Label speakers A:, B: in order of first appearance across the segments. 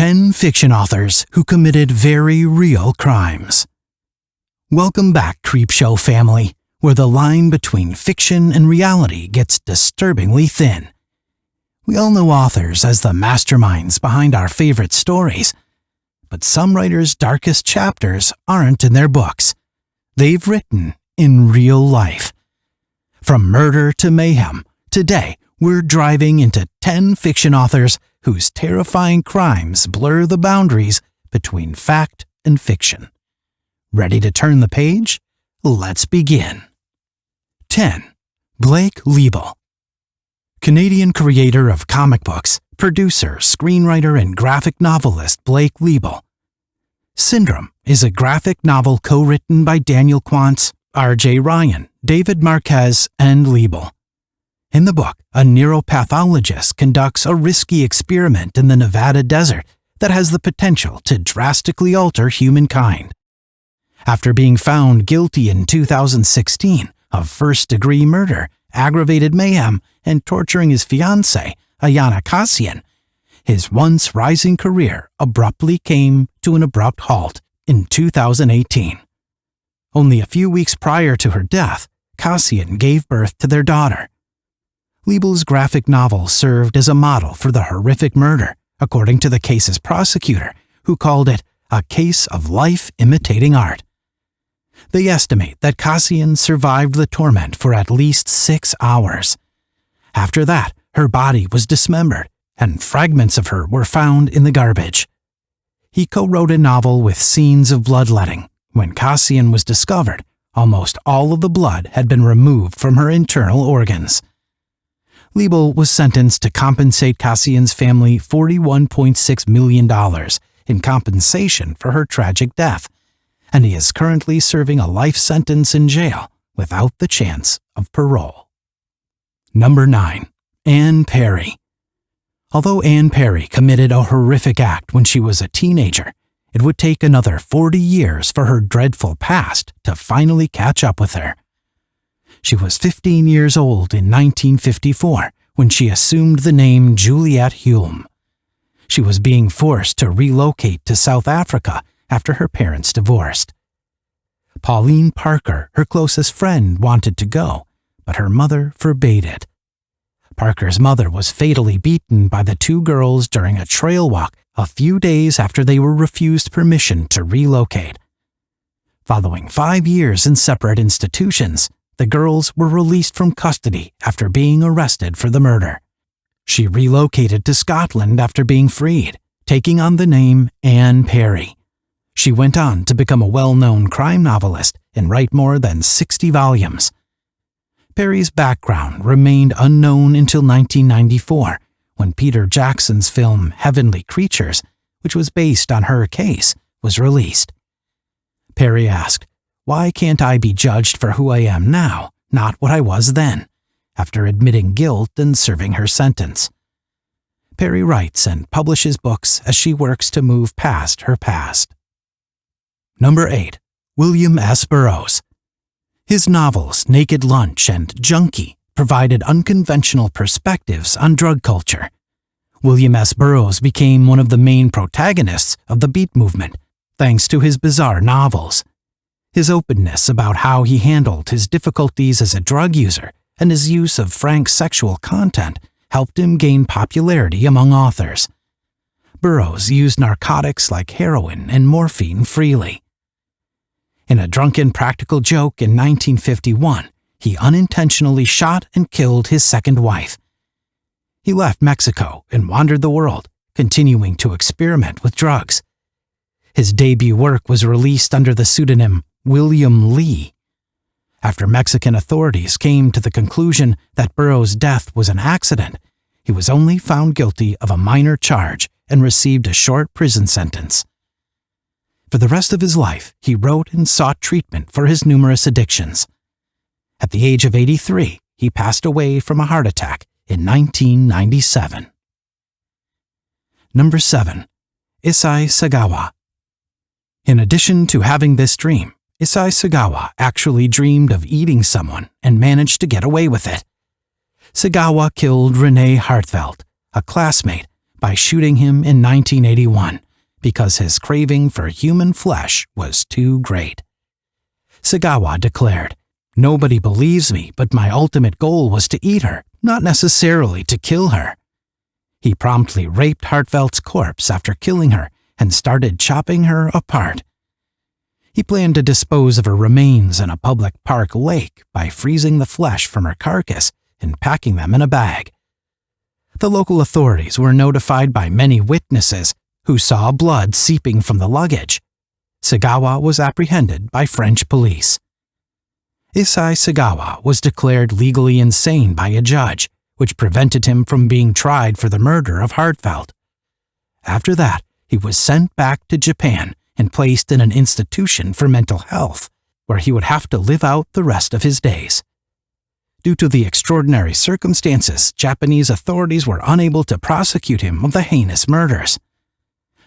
A: 10 fiction authors who committed very real crimes. Welcome back, Creepshow family, where the line between fiction and reality gets disturbingly thin. We all know authors as the masterminds behind our favorite stories, but some writers' darkest chapters aren't in their books. They've written in real life. From murder to mayhem, today we're driving into 10 fiction authors whose terrifying crimes blur the boundaries between fact and fiction. Ready to turn the page? Let's begin. 10. Blake Leibel. Canadian creator of comic books, producer, screenwriter, and graphic novelist Blake Leibel. Syndrome is a graphic novel co-written by Daniel Quantz, R.J. Ryan, David Marquez, and Leibel. In the book, a neuropathologist conducts a risky experiment in the Nevada desert that has the potential to drastically alter humankind. After being found guilty in 2016 of first-degree murder, aggravated mayhem, and torturing his fiancée, Ayana Kassian, his once rising career abruptly came to an abrupt halt in 2018. Only a few weeks prior to her death, Kassian gave birth to their daughter. Leibel's graphic novel served as a model for the horrific murder, according to the case's prosecutor, who called it a case of life imitating art. They estimate that Kassian survived the torment for at least 6 hours. After that, her body was dismembered, and fragments of her were found in the garbage. He co-wrote a novel with scenes of bloodletting. When Kassian was discovered, almost all of the blood had been removed from her internal organs. Leibel was sentenced to compensate Kassian's family $41.6 million in compensation for her tragic death, and he is currently serving a life sentence in jail without the chance of parole. Number 9. Anne Perry. Although Anne Perry committed a horrific act when she was a teenager, it would take another 40 years for her dreadful past to finally catch up with her. She was 15 years old in 1954 when she assumed the name Juliette Hulme. She was being forced to relocate to South Africa after her parents divorced. Pauline Parker, her closest friend, wanted to go, but her mother forbade it. Parker's mother was fatally beaten by the two girls during a trail walk a few days after they were refused permission to relocate. Following 5 years in separate institutions, the girls were released from custody after being arrested for the murder. She relocated to Scotland after being freed, taking on the name Anne Perry. She went on to become a well-known crime novelist and write more than 60 volumes. Perry's background remained unknown until 1994, when Peter Jackson's film Heavenly Creatures, which was based on her case, was released. Perry asked, "Why can't I be judged for who I am now, not what I was then?" after admitting guilt and serving her sentence. Perry writes and publishes books as she works to move past her past. Number 8. William S. Burroughs. His novels Naked Lunch and Junkie provided unconventional perspectives on drug culture. William S. Burroughs became one of the main protagonists of the Beat movement, thanks to his bizarre novels. His openness about how he handled his difficulties as a drug user and his use of frank sexual content helped him gain popularity among authors. Burroughs used narcotics like heroin and morphine freely. In a drunken practical joke in 1951, he unintentionally shot and killed his second wife. He left Mexico and wandered the world, continuing to experiment with drugs. His debut work was released under the pseudonym William Lee. After Mexican authorities came to the conclusion that Burroughs' death was an accident, he was only found guilty of a minor charge and received a short prison sentence. For the rest of his life, he wrote and sought treatment for his numerous addictions. At the age of 83, he passed away from a heart attack in 1997. Number 7. Issei Sagawa. In addition to having this dream, Issei Sagawa actually dreamed of eating someone and managed to get away with it. Sagawa killed Renee Hartfeld, a classmate, by shooting him in 1981 because his craving for human flesh was too great. Sagawa declared, "Nobody believes me, but my ultimate goal was to eat her, not necessarily to kill her." He promptly raped Hartveldt's corpse after killing her and started chopping her apart. He planned to dispose of her remains in a public park lake by freezing the flesh from her carcass and packing them in a bag. The local authorities were notified by many witnesses who saw blood seeping from the luggage. Sagawa was apprehended by French police. Issei Sagawa was declared legally insane by a judge, which prevented him from being tried for the murder of Hartveldt. After that, he was sent back to Japan and placed in an institution for mental health, where he would have to live out the rest of his days. Due to the extraordinary circumstances, Japanese authorities were unable to prosecute him of the heinous murders.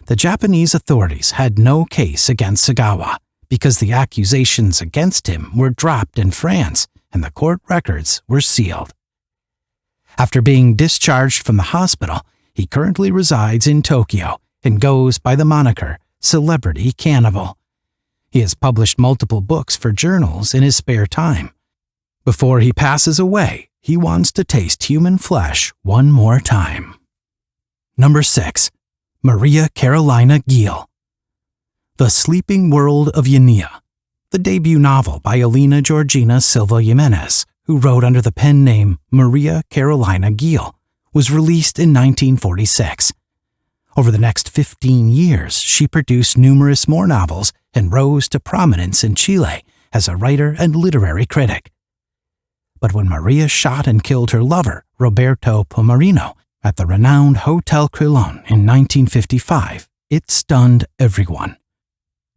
A: The Japanese authorities had no case against Sagawa because the accusations against him were dropped in France and the court records were sealed. After being discharged from the hospital, he currently resides in Tokyo and goes by the moniker Celebrity Cannibal. He has published multiple books for journals in his spare time. Before he passes away, he wants to taste human flesh one more time. Number 6. Maria Carolina Geel. The Sleeping World of Yanea, the debut novel by Elena Georgina Silva Jimenez, who wrote under the pen name Maria Carolina Geel, was released in 1946. Over the next 15 years, she produced numerous more novels and rose to prominence in Chile as a writer and literary critic. But when Maria shot and killed her lover, Roberto Pomarino, at the renowned Hotel Crillon in 1955, it stunned everyone.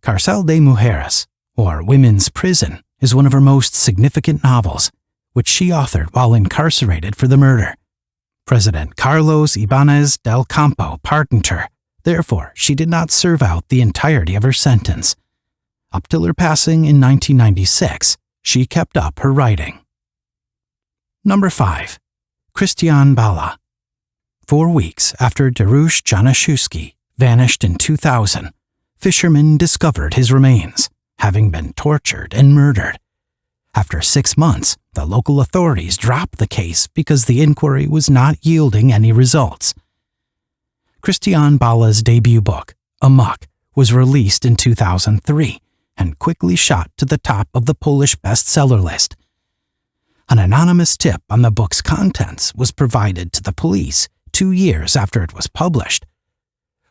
A: Cárcel de Mujeres, or Women's Prison, is one of her most significant novels, which she authored while incarcerated for the murder. President Carlos Ibáñez del Campo pardoned her, therefore she did not serve out the entirety of her sentence. Up till her passing in 1996, she kept up her writing. Number 5. Krystian Bala. 4 weeks after Dariusz Januszewski vanished in 2000, fishermen discovered his remains, having been tortured and murdered. After 6 months, the local authorities dropped the case because the inquiry was not yielding any results. Krystian Bala's debut book, Amok, was released in 2003 and quickly shot to the top of the Polish bestseller list. An anonymous tip on the book's contents was provided to the police 2 years after it was published.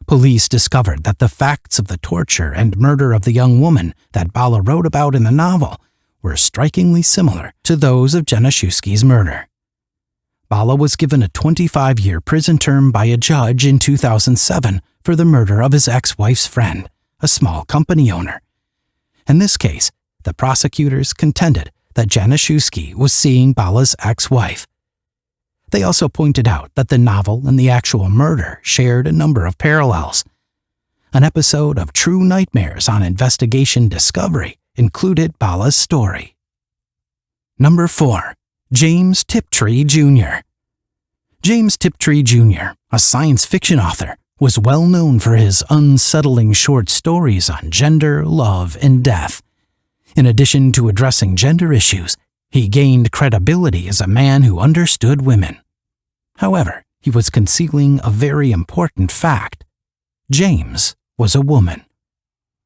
A: Police discovered that the facts of the torture and murder of the young woman that Bala wrote about in the novel were strikingly similar to those of Januszewski's murder. Bala was given a 25-year prison term by a judge in 2007 for the murder of his ex-wife's friend, a small company owner. In this case, the prosecutors contended that Januszewski was seeing Bala's ex-wife. They also pointed out that the novel and the actual murder shared a number of parallels. An episode of True Nightmares on Investigation Discovery included Bala's story. Number 4. James Tiptree Jr. James Tiptree Jr., a science fiction author, was well known for his unsettling short stories on gender, love, and death. In addition to addressing gender issues, he gained credibility as a man who understood women. However, he was concealing a very important fact. James was a woman.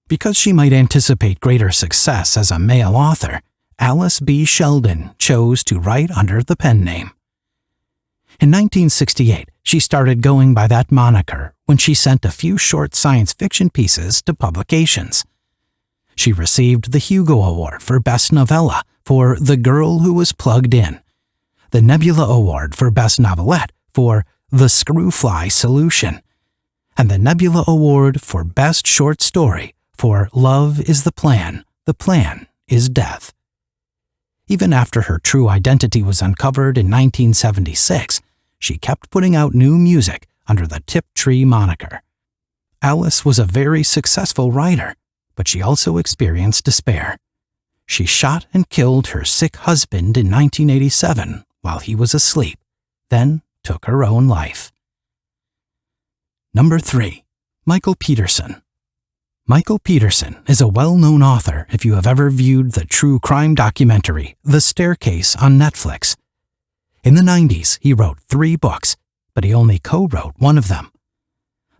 A: Because she might anticipate greater success as a male author, Alice B. Sheldon chose to write under the pen name. In 1968, she started going by that moniker when she sent a few short science fiction pieces to publications. She received the Hugo Award for Best Novella for The Girl Who Was Plugged In, the Nebula Award for Best Novelette for The Screwfly Solution, and the Nebula Award for Best Short Story for Love is the Plan is Death. Even after her true identity was uncovered in 1976, she kept putting out new music under the Tiptree moniker. Alice was a very successful writer, but she also experienced despair. She shot and killed her sick husband in 1987 while he was asleep, then took her own life. Number 3. Michael Peterson. Michael Peterson is a well-known author if you have ever viewed the true crime documentary The Staircase on Netflix. In the 90s, he wrote 3 books, but he only co-wrote one of them.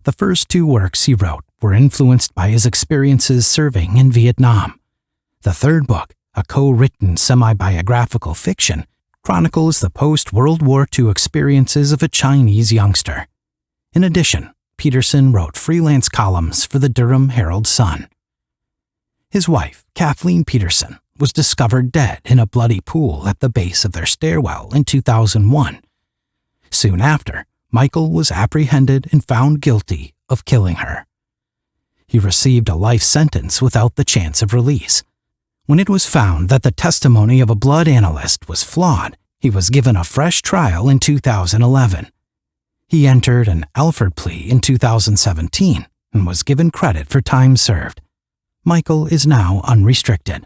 A: The first 2 works he wrote were influenced by his experiences serving in Vietnam. The third book, a co-written semi-biographical fiction, chronicles the post-World War II experiences of a Chinese youngster. In addition, Peterson wrote freelance columns for the Durham Herald-Sun. His wife, Kathleen Peterson, was discovered dead in a bloody pool at the base of their stairwell in 2001. Soon after, Michael was apprehended and found guilty of killing her. He received a life sentence without the chance of release. When it was found that the testimony of a blood analyst was flawed, he was given a fresh trial in 2011. He entered an Alford plea in 2017 and was given credit for time served. Michael is now unrestricted.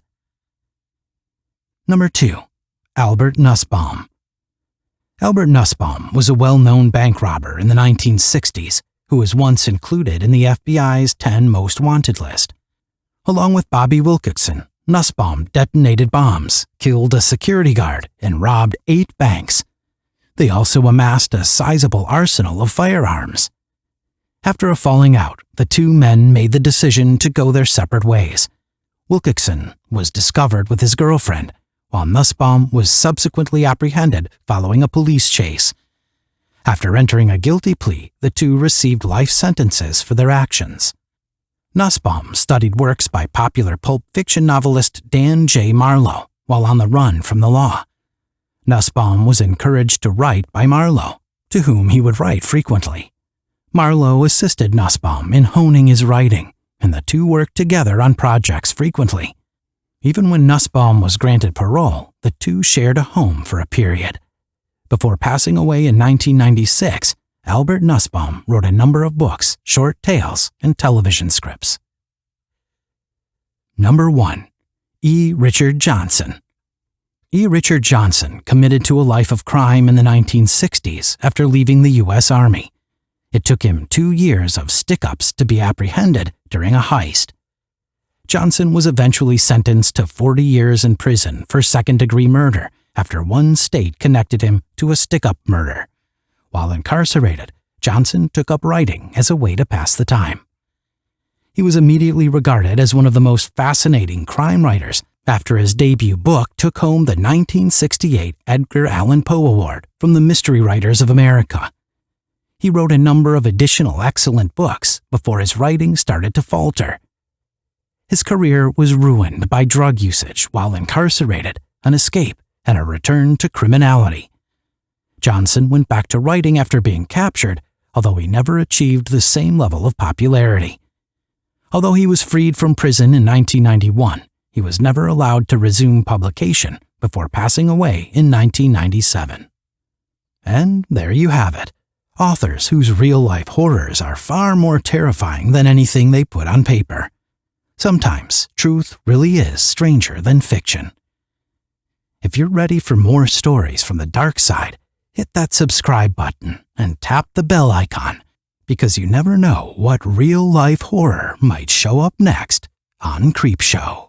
A: Number 2. Albert Nussbaum. Albert Nussbaum was a well-known bank robber in the 1960s who was once included in the FBI's 10 Most Wanted list. Along with Bobby Wilcoxon, Nussbaum detonated bombs, killed a security guard, and robbed 8 banks. They also amassed a sizable arsenal of firearms. After a falling out, the 2 men made the decision to go their separate ways. Wilcoxon was discovered with his girlfriend, while Nussbaum was subsequently apprehended following a police chase. After entering a guilty plea, the 2 received life sentences for their actions. Nussbaum studied works by popular pulp fiction novelist Dan J. Marlowe while on the run from the law. Nussbaum was encouraged to write by Marlowe, to whom he would write frequently. Marlowe assisted Nussbaum in honing his writing, and the 2 worked together on projects frequently. Even when Nussbaum was granted parole, the 2 shared a home for a period. Before passing away in 1996, Albert Nussbaum wrote a number of books, short tales, and television scripts. Number 1. E. Richard Johnson. E. Richard Johnson committed to a life of crime in the 1960s after leaving the U.S. Army. It took him 2 years of stick-ups to be apprehended during a heist. Johnson was eventually sentenced to 40 years in prison for second-degree murder after one state connected him to a stick-up murder. While incarcerated, Johnson took up writing as a way to pass the time. He was immediately regarded as one of the most fascinating crime writers after his debut book took home the 1968 Edgar Allan Poe Award from the Mystery Writers of America. He wrote a number of additional excellent books before his writing started to falter. His career was ruined by drug usage while incarcerated, an escape, and a return to criminality. Johnson went back to writing after being captured, although he never achieved the same level of popularity. Although he was freed from prison in 1991, he was never allowed to resume publication before passing away in 1997. And there you have it. Authors whose real-life horrors are far more terrifying than anything they put on paper. Sometimes truth really is stranger than fiction. If you're ready for more stories from the dark side, hit that subscribe button and tap the bell icon, because you never know what real-life horror might show up next on Creepshow.